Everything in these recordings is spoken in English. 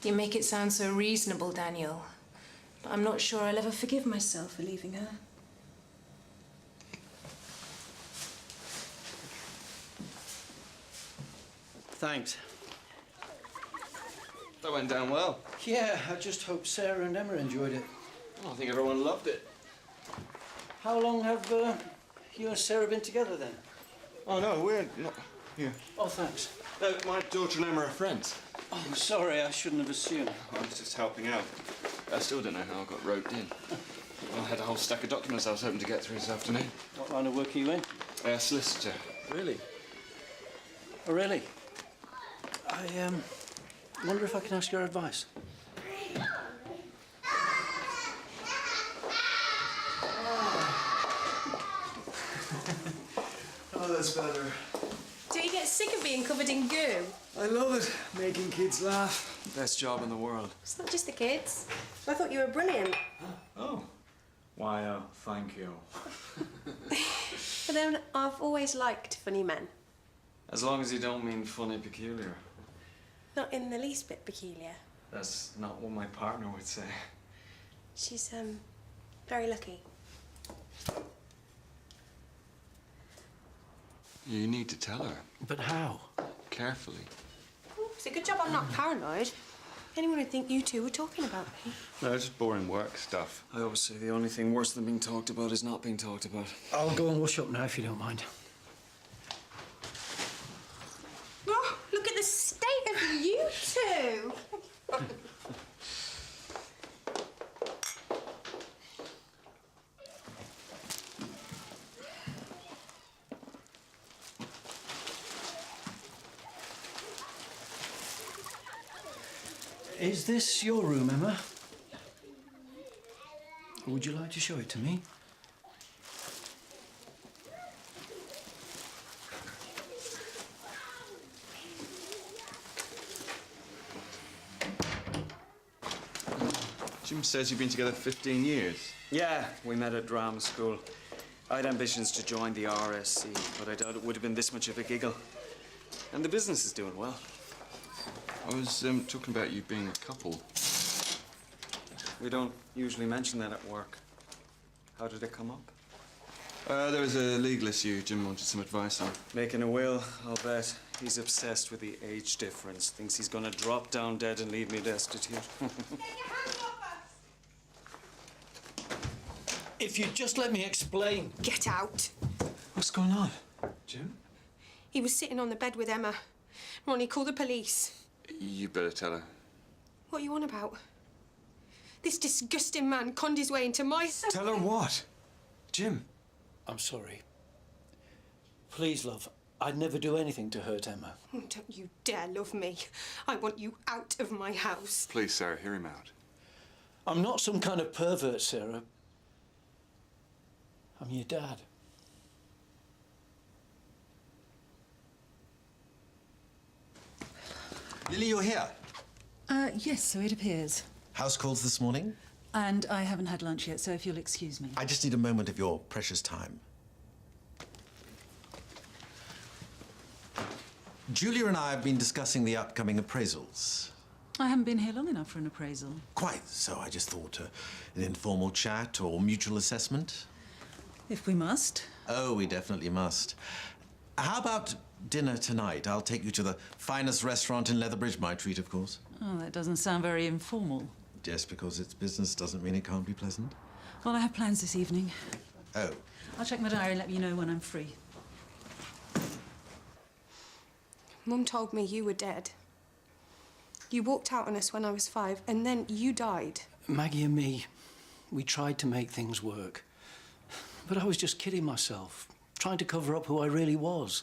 You make it sound so reasonable, Daniel. But I'm not sure I'll ever forgive myself for leaving her. Thanks. That went down well. Yeah, I just hope Sarah and Emma enjoyed it. Well, I think everyone loved it. How long have you and Sarah been together then? Oh, no, we're not here. Oh, thanks. No, my daughter and Emma are friends. Oh, sorry, I shouldn't have assumed. I was just helping out. I still don't know how I got roped in. I had a whole stack of documents I was hoping to get through this afternoon. What line of work are you in? Solicitor. Really? Oh, really? I wonder if I can ask your advice. Oh, that's better. Do you get sick of being covered in goo? I love it, making kids laugh. Best job in the world. It's not just the kids. I thought you were brilliant. Oh. Why, thank you. But then I've always liked funny men. As long as you don't mean funny peculiar. Not in the least bit peculiar. That's not what my partner would say. She's, very lucky. You need to tell her. But how? Carefully. It's a good job I'm not paranoid. Anyone would think you two were talking about me. No, it's just boring work stuff. I always say the only thing worse than being talked about is not being talked about. I'll go and wash up now, if you don't mind. Oh, look at the state of you two! Is this your room, Emma? Would you like to show it to me? Jim says you've been together 15 years. Yeah, we met at drama school. I had ambitions to join the RSC, but I doubt it would have been this much of a giggle. And the business is doing well. I was talking about you being a couple. We don't usually mention that at work. How did it come up? There was a legal issue Jim wanted some advice on. Making a will, I'll bet. He's obsessed with the age difference. Thinks he's gonna drop down dead and leave me destitute. If you'd just let me explain. Get out. What's going on? Jim? He was sitting on the bed with Emma. Ronnie, call the police. You better tell her. What are you on about? This disgusting man conned his way into my... Tell her what? Jim? I'm sorry. Please, love, I'd never do anything to hurt Emma. Oh, don't you dare love me. I want you out of my house. Please, Sarah, hear him out. I'm not some kind of pervert, Sarah. I'm your dad. Lily, you're here. Yes, so it appears. House calls this morning? And I haven't had lunch yet, so if you'll excuse me. I just need a moment of your precious time. Julia and I have been discussing the upcoming appraisals. I haven't been here long enough for an appraisal. Quite, so I just thought an informal chat or mutual assessment. If we must. Oh, we definitely must. How about dinner tonight? I'll take you to the finest restaurant in Leatherbridge, my treat, of course. Oh, that doesn't sound very informal. Just because it's business doesn't mean it can't be pleasant. Well, I have plans this evening. Oh. I'll check my diary and let you know when I'm free. Mum told me you were dead. You walked out on us when I was 5, and then you died. Maggie and me, we tried to make things work. But I was just kidding myself, trying to cover up who I really was.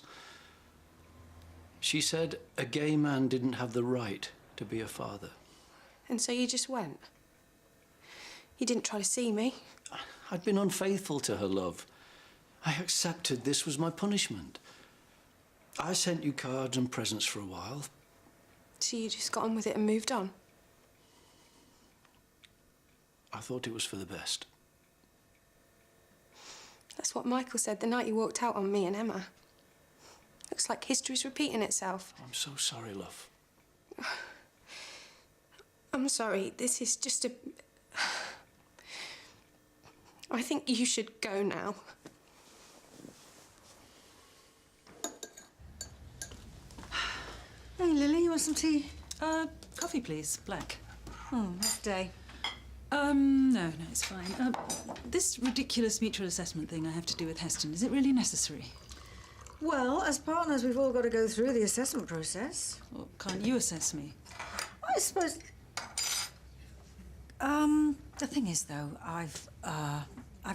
She said a gay man didn't have the right to be a father. And so you just went? You didn't try to see me? I'd been unfaithful to her, love. I accepted this was my punishment. I sent you cards and presents for a while. So you just got on with it and moved on? I thought it was for the best. That's what Michael said the night you walked out on me and Emma. Looks like history's repeating itself. I'm so sorry, love. I'm sorry, this is just a... I think you should go now. Hey, Lily, you want some tea? Coffee, please. Black. Oh, what day? No, it's fine. This ridiculous mutual assessment thing I have to do with Heston, is it really necessary? Well, as partners, we've all got to go through the assessment process. Well, can't you assess me? I suppose... the thing is, though, I've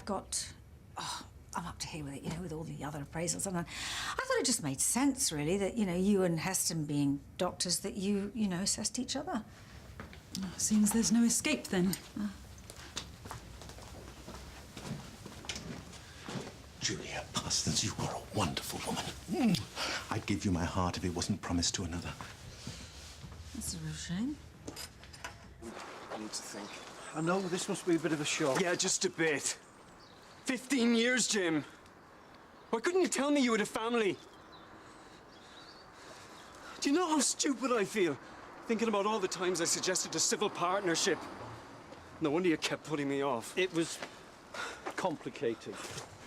got... Oh, I'm up to here with it, you know, with all the other appraisals. And I thought it just made sense, really, that, you know, you and Heston being doctors, that you know, assessed each other. Oh, seems there's no escape, then. Julia Parsons, you are a wonderful woman. I'd give you my heart if it wasn't promised to another. That's a real shame. I need to think. I know this must be a bit of a shock. Yeah, just a bit. 15 years, Jim. Why couldn't you tell me you had a family? Do you know how stupid I feel? Thinking about all the times I suggested a civil partnership. No wonder you kept putting me off. It was complicated.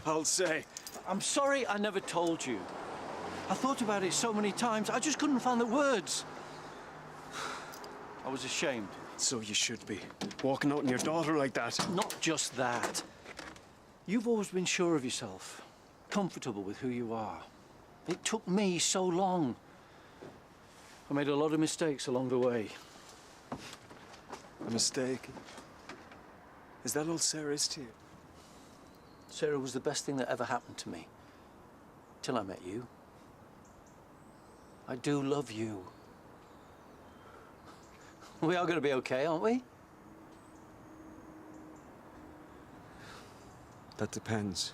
I'll say. I'm sorry I never told you. I thought about it so many times, I just couldn't find the words. I was ashamed. So you should be. Walking out on your daughter like that. Not just that. You've always been sure of yourself, comfortable with who you are. It took me so long. I made a lot of mistakes along the way. A mistake? Is that all Sarah's to you? Sarah was the best thing that ever happened to me. Till I met you. I do love you. We are going to be okay, aren't we? That depends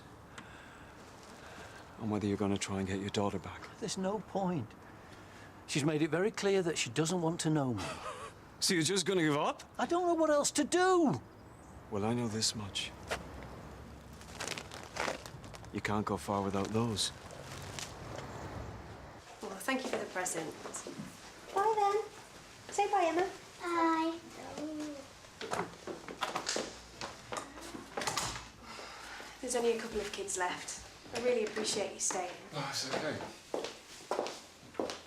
on whether you're going to try and get your daughter back. There's no point. She's made it very clear that she doesn't want to know me. So you're just going to give up? I don't know what else to do. Well, I know this much. You can't go far without those. Well, thank you for the present. Bye then. Say bye, Emma. Bye. There's only a couple of kids left. I really appreciate you staying. Oh, it's okay.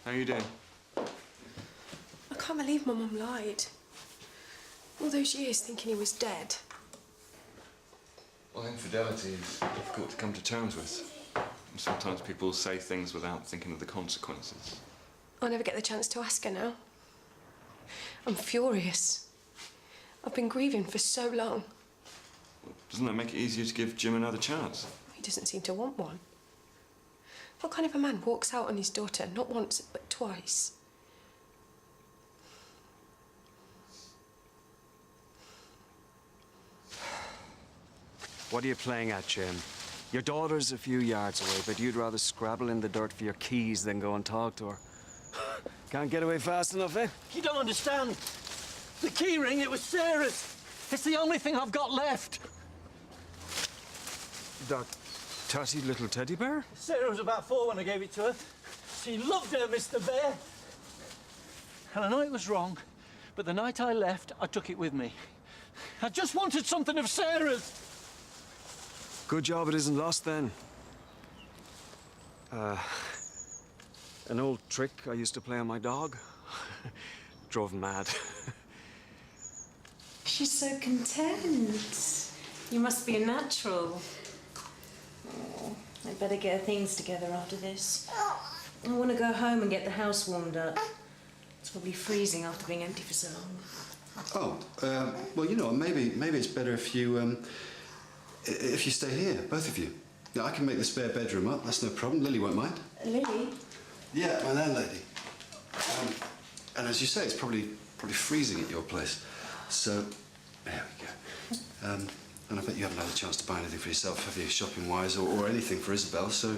How are you doing? I can't believe my mum lied. All those years thinking he was dead. Well, infidelity is difficult to come to terms with. And sometimes people say things without thinking of the consequences. I'll never get the chance to ask her now. I'm furious. I've been grieving for so long. Doesn't that make it easier to give Jim another chance? He doesn't seem to want one. What kind of a man walks out on his daughter not once but twice? What are you playing at, Jim? Your daughter's a few yards away, but you'd rather scrabble in the dirt for your keys than go and talk to her. Can't get away fast enough, eh? You don't understand. The key ring, it was Sarah's. It's the only thing I've got left. That tatty little teddy bear? Sarah was about 4 when I gave it to her. She loved her, Mr. Bear. And I know it was wrong, but the night I left, I took it with me. I just wanted something of Sarah's. Good job it isn't lost then. An old trick I used to play on my dog. Drove him mad. She's so content. You must be a natural. Oh, I'd better get her things together after this. I want to go home and get the house warmed up. It's probably freezing after being empty for so long. Oh, well, you know, maybe it's better if you stay here, both of you. Yeah, I can make the spare bedroom up. That's no problem. Lily won't mind. Lily? Yeah, my landlady. And as you say, it's probably freezing at your place. So, there we go. And I bet you haven't had a chance to buy anything for yourself, have you, shopping-wise, or anything for Isabel, so...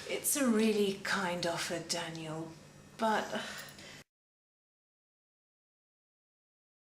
It's a really kind offer, Daniel, but